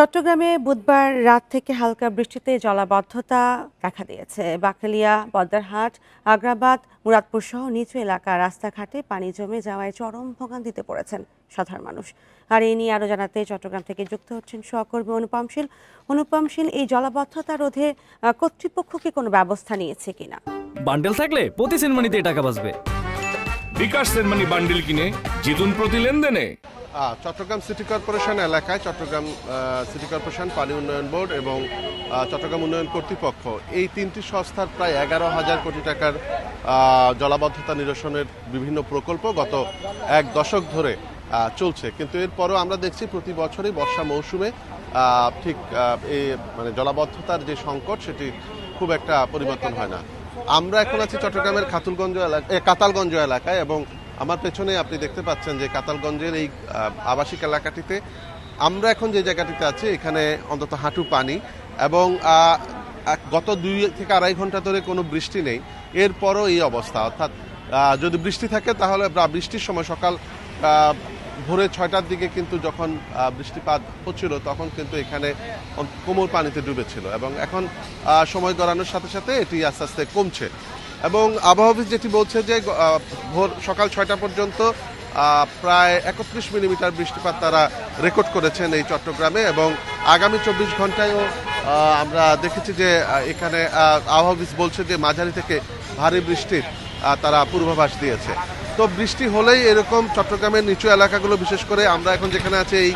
চট্টগ্রামে বুধবার রাত থেকে হালকা বৃষ্টিতে জলাবদ্ধতা দেখা দিয়েছে। বাকলিয়া, বদ্দারহাট, আগ্রাবাদ, মুরাদপুর সহ নিচু এলাকার রাস্তাঘাটে পানি জমে যাওয়ায় চরম ভোগান্তিতে পড়েছেন সাধারণ মানুষ। আর এই নিয়ে আরো জানাতে চট্টগ্রাম থেকে যুক্ত হচ্ছেন সহকর্মী অনুপম শীল। এই জলাবদ্ধতা রোধে কর্তৃপক্ষ কি কোনো ব্যবস্থা নিয়েছে কিনা? বান্ডেল থাকলে প্রতি সেনমানিতে টাকা বাঁচবে। বিকাশ সেনমানি বান্ডেল কিনে জিতুন প্রতি লেনদেনে। চট্টগ্রাম সিটি কর্পোরেশন এলাকায় চট্টগ্রাম সিটি কর্পোরেশন, পানি উন্নয়ন বোর্ড এবং চট্টগ্রাম উন্নয়ন কর্তৃপক্ষ এই তিনটি সংস্থার প্রায় 11,000 কোটি টাকার জলাবদ্ধতা নিরসনের বিভিন্ন প্রকল্প গত এক দশক ধরে চলছে। কিন্তু এরপরও আমরা দেখছি প্রতি বছরই বর্ষা মৌসুমে ঠিক এই মানে জলাবদ্ধতার যে সংকট সেটি খুব একটা পরিবর্তন হয় না। আমরা এখন আছি চট্টগ্রামের কাতালগঞ্জ এলাকায় এবং আমার পেছনে আপনি দেখতে পাচ্ছেন যে কাতালগঞ্জের এই আবাসিক এলাকাটিতে আমরা এখন যে জায়গাটিতে আছি এখানে অন্তত হাঁটু পানি এবং গত 2 থেকে আড়াই ঘন্টা ধরে কোনো বৃষ্টি নেই। এরপরও এই অবস্থা, অর্থাৎ যদি বৃষ্টি থাকে তাহলে বৃষ্টির সময় সকাল ভোরে 6টার দিকে কিন্তু যখন বৃষ্টিপাত হচ্ছিল তখন কিন্তু এখানে কোমর পানিতে ডুবেছিল এবং এখন সময় গড়ানোর সাথে সাথে এটি আস্তে আস্তে কমছে। এবং আবহাওয়া অফিস যেটি বলছে যে সকাল 6টা পর্যন্ত প্রায় 31 মিলিমিটার বৃষ্টিপাত তারা রেকর্ড করেছেন এই চট্টগ্রামে এবং আগামী 24 ঘন্টায়ও আমরা দেখেছি যে এখানে আবহাওয়া অফিস বলছে যে মাঝারি থেকে ভারী বৃষ্টির তারা পূর্বাভাস দিয়েছে। তো বৃষ্টি হলেই এরকম চট্টগ্রামের নিচু এলাকাগুলো, বিশেষ করে আমরা এখন যেখানে আছি এই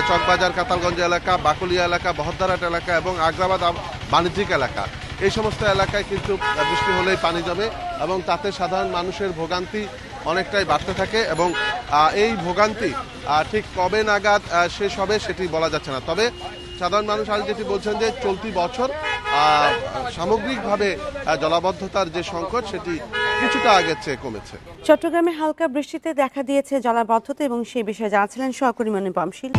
চকবাজার, কাতালগঞ্জ এলাকা, বাকলিয়া এলাকা, বহদ্দারহাট এলাকা এবং আগ্রাবাদ বাণিজ্যিক এলাকা, এই সমস্ত এলাকায় কিন্তু বৃষ্টি হলেই পানি জমে এবং তাতে সাধারণ মানুষের ভোগান্তি অনেকটাই বাড়তে থাকে এবং এই ভোগান্তি ঠিক কবে নাগাদ শেষ হবে সেটি বলা যাচ্ছে না। তবে সাধারণ মানুষ আজ যেটি বলছেন যে চলতি বছর সামগ্রিকভাবে জলাবদ্ধতার যে সংকট সেটি কিছুটা আগের চেয়ে কমেছে। চট্টগ্রামে হালকা বৃষ্টিতে দেখা দিয়েছে জলাবদ্ধতা এবং সেই বিষয়ে জানাচ্ছিলেন সহকর্মী অনুপম শীল।